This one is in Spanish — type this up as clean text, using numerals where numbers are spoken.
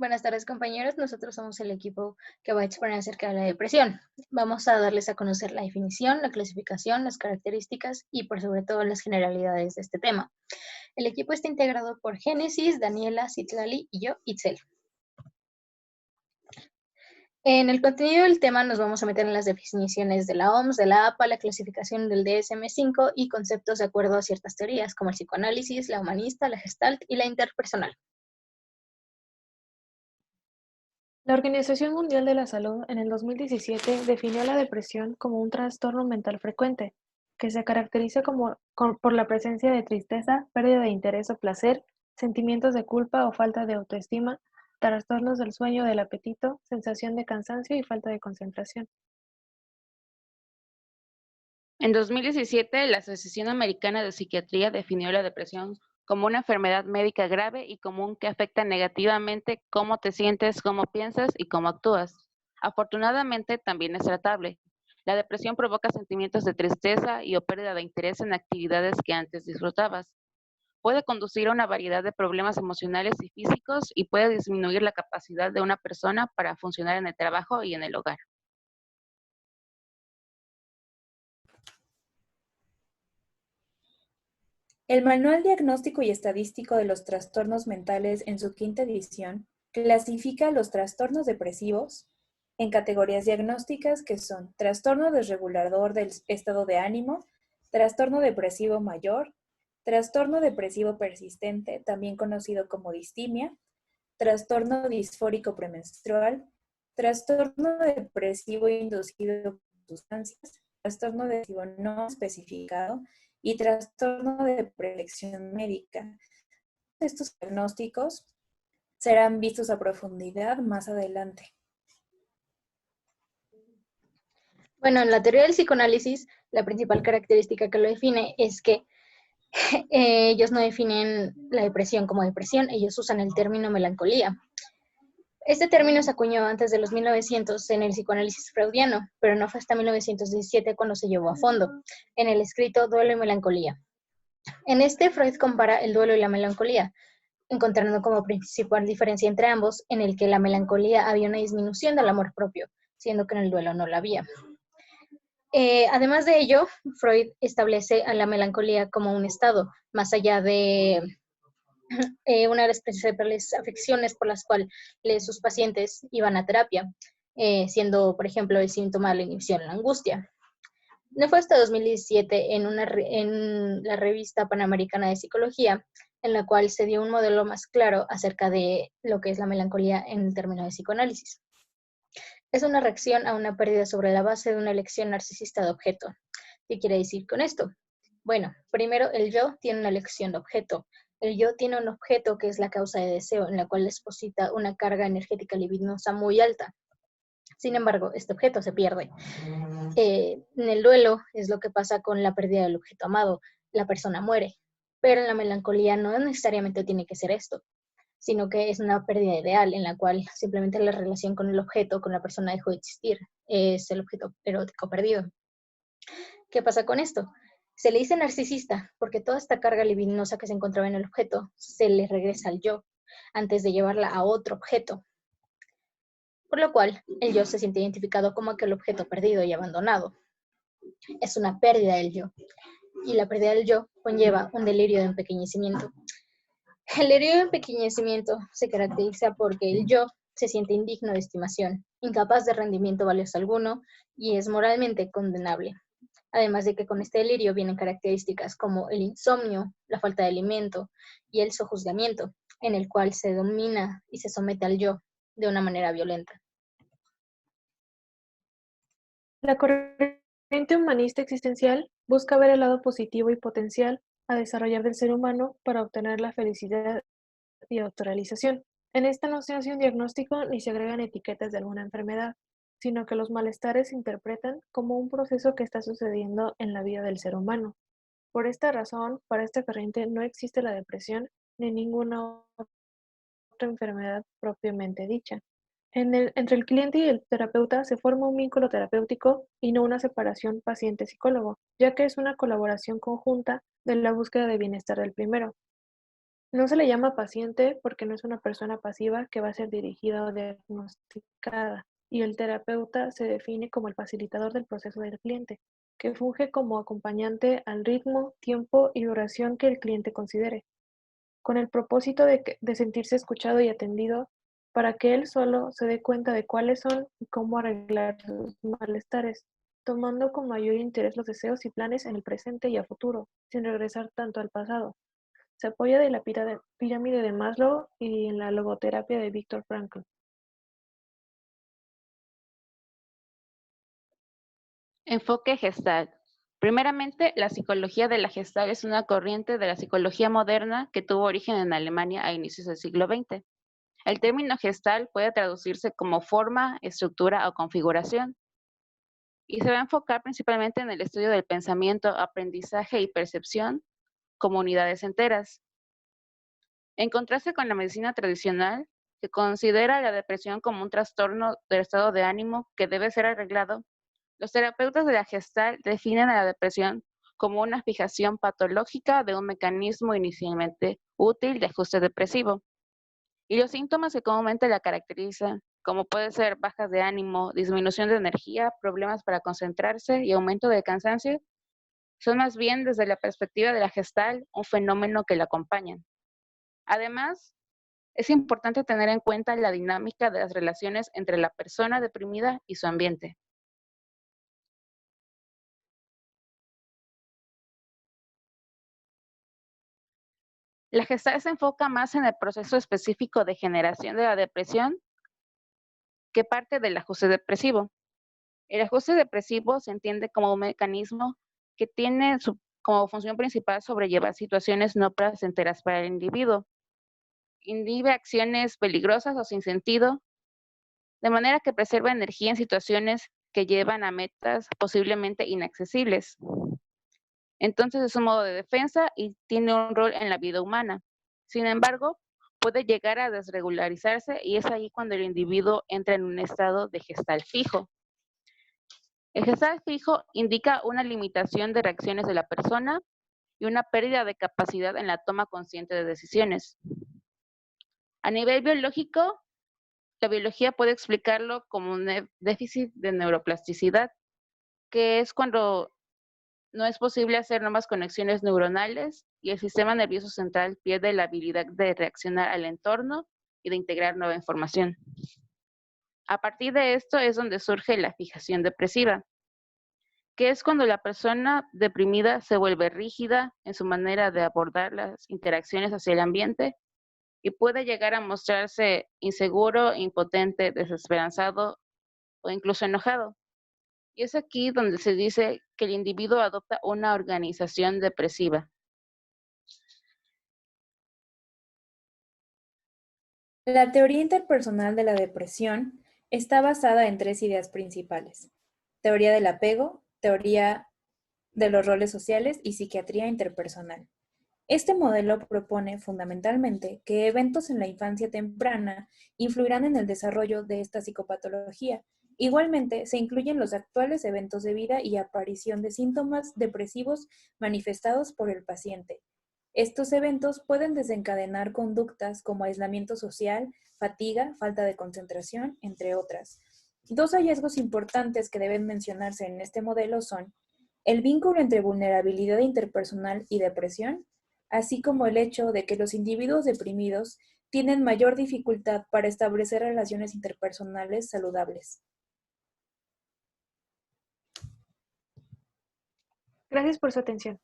Buenas tardes, compañeros. Nosotros somos el equipo que va a exponer acerca de la depresión. Vamos a darles a conocer la definición, la clasificación, las características y, por sobre todo, las generalidades de este tema. El equipo está integrado por Génesis, Daniela, Citlali y yo, Itzel. En el contenido del tema nos vamos a meter en las definiciones de la OMS, de la APA, la clasificación del DSM-5 y conceptos de acuerdo a ciertas teorías, como el psicoanálisis, la humanista, la gestalt y la interpersonal. La Organización Mundial de la Salud en el 2017 definió la depresión como un trastorno mental frecuente, que se caracteriza por la presencia de tristeza, pérdida de interés o placer, sentimientos de culpa o falta de autoestima, trastornos del sueño o del apetito, sensación de cansancio y falta de concentración. En 2017, la Asociación Americana de Psiquiatría definió la depresión como una enfermedad médica grave y común que afecta negativamente cómo te sientes, cómo piensas y cómo actúas. Afortunadamente, también es tratable. La depresión provoca sentimientos de tristeza y o pérdida de interés en actividades que antes disfrutabas. Puede conducir a una variedad de problemas emocionales y físicos y puede disminuir la capacidad de una persona para funcionar en el trabajo y en el hogar. El Manual Diagnóstico y Estadístico de los Trastornos Mentales, en su quinta edición, clasifica los trastornos depresivos en categorías diagnósticas que son trastorno desregulador del estado de ánimo, trastorno depresivo mayor, trastorno depresivo persistente, también conocido como distimia, trastorno disfórico premenstrual, trastorno depresivo inducido por sustancias, trastorno depresivo no especificado y trastorno de preelección médica. Estos diagnósticos serán vistos a profundidad más adelante. Bueno, en la teoría del psicoanálisis, la principal característica que lo define es que ellos no definen la depresión como depresión, ellos usan el término melancolía. Este término se acuñó antes de los 1900 en el psicoanálisis freudiano, pero no fue hasta 1917 cuando se llevó a fondo, en el escrito Duelo y Melancolía. En este, Freud compara el duelo y la melancolía, encontrando como principal diferencia entre ambos, en el que la melancolía había una disminución del amor propio, siendo que en el duelo no la había. Además de ello, Freud establece a la melancolía como un estado, más allá de una de las principales afecciones por las cuales sus pacientes iban a terapia, siendo, por ejemplo, el síntoma de la inhibición, la angustia. No fue hasta 2017 en la revista Panamericana de Psicología, en la cual se dio un modelo más claro acerca de lo que es la melancolía en términos de psicoanálisis. Es una reacción a una pérdida sobre la base de una elección narcisista de objeto. ¿Qué quiere decir con esto? Bueno, primero el yo tiene una elección de objeto. El yo tiene un objeto que es la causa de deseo, en la cual deposita una carga energética libidinosa muy alta. Sin embargo, este objeto se pierde. En el duelo es lo que pasa con la pérdida del objeto amado. La persona muere, pero en la melancolía no necesariamente tiene que ser esto, sino que es una pérdida ideal en la cual simplemente la relación con el objeto, con la persona dejó de existir. Es el objeto erótico perdido. ¿Qué pasa con esto? Se le dice narcisista porque toda esta carga libidinosa que se encontraba en el objeto se le regresa al yo antes de llevarla a otro objeto, por lo cual el yo se siente identificado como aquel objeto perdido y abandonado. Es una pérdida del yo, y la pérdida del yo conlleva un delirio de empequeñecimiento. El delirio de empequeñecimiento se caracteriza porque el yo se siente indigno de estimación, incapaz de rendimiento valioso alguno y es moralmente condenable. Además de que con este delirio vienen características como el insomnio, la falta de alimento y el sojuzgamiento, en el cual se domina y se somete al yo de una manera violenta. La corriente humanista existencial busca ver el lado positivo y potencial a desarrollar del ser humano para obtener la felicidad y autorrealización. En esta no se hace un diagnóstico ni se agregan etiquetas de alguna enfermedad, sino que los malestares se interpretan como un proceso que está sucediendo en la vida del ser humano. Por esta razón, para esta corriente no existe la depresión ni ninguna otra enfermedad propiamente dicha. Entre el cliente y el terapeuta se forma un vínculo terapéutico y no una separación paciente-psicólogo, ya que es una colaboración conjunta de la búsqueda de bienestar del primero. No se le llama paciente porque no es una persona pasiva que va a ser dirigida o diagnosticada, y el terapeuta se define como el facilitador del proceso del cliente, que funge como acompañante al ritmo, tiempo y duración que el cliente considere, con el propósito de sentirse escuchado y atendido para que él solo se dé cuenta de cuáles son y cómo arreglar sus malestares, tomando con mayor interés los deseos y planes en el presente y a futuro, sin regresar tanto al pasado. Se apoya de la pirámide de Maslow y en la logoterapia de Viktor Frankl. Enfoque Gestalt. Primeramente, la psicología de la Gestalt es una corriente de la psicología moderna que tuvo origen en Alemania a inicios del siglo XX. El término Gestalt puede traducirse como forma, estructura o configuración, y se va a enfocar principalmente en el estudio del pensamiento, aprendizaje y percepción como unidades enteras. En contraste con la medicina tradicional, que considera la depresión como un trastorno del estado de ánimo que debe ser arreglado, los terapeutas de la Gestalt definen a la depresión como una fijación patológica de un mecanismo inicialmente útil de ajuste depresivo. Y los síntomas que comúnmente la caracterizan, como puede ser bajas de ánimo, disminución de energía, problemas para concentrarse y aumento del cansancio, son más bien desde la perspectiva de la Gestalt un fenómeno que la acompañan. Además, es importante tener en cuenta la dinámica de las relaciones entre la persona deprimida y su ambiente. La Gestalt se enfoca más en el proceso específico de generación de la depresión que parte del ajuste depresivo. El ajuste depresivo se entiende como un mecanismo que tiene como función principal sobrellevar situaciones no placenteras para el individuo. Inhibe acciones peligrosas o sin sentido, de manera que preserva energía en situaciones que llevan a metas posiblemente inaccesibles. Entonces es un modo de defensa y tiene un rol en la vida humana. Sin embargo, puede llegar a desregularizarse y es ahí cuando el individuo entra en un estado de Gestalt fijo. El Gestalt fijo indica una limitación de reacciones de la persona y una pérdida de capacidad en la toma consciente de decisiones. A nivel biológico, la biología puede explicarlo como un déficit de neuroplasticidad, que es cuando no es posible hacer nuevas conexiones neuronales y el sistema nervioso central pierde la habilidad de reaccionar al entorno y de integrar nueva información. A partir de esto es donde surge la fijación depresiva, que es cuando la persona deprimida se vuelve rígida en su manera de abordar las interacciones hacia el ambiente y puede llegar a mostrarse inseguro, impotente, desesperanzado o incluso enojado. Y es aquí donde se dice que el individuo adopta una organización depresiva. La teoría interpersonal de la depresión está basada en tres ideas principales: teoría del apego, teoría de los roles sociales y psiquiatría interpersonal. Este modelo propone fundamentalmente que eventos en la infancia temprana influirán en el desarrollo de esta psicopatología. Igualmente, se incluyen los actuales eventos de vida y aparición de síntomas depresivos manifestados por el paciente. Estos eventos pueden desencadenar conductas como aislamiento social, fatiga, falta de concentración, entre otras. Dos hallazgos importantes que deben mencionarse en este modelo son el vínculo entre vulnerabilidad interpersonal y depresión, así como el hecho de que los individuos deprimidos tienen mayor dificultad para establecer relaciones interpersonales saludables. Gracias por su atención.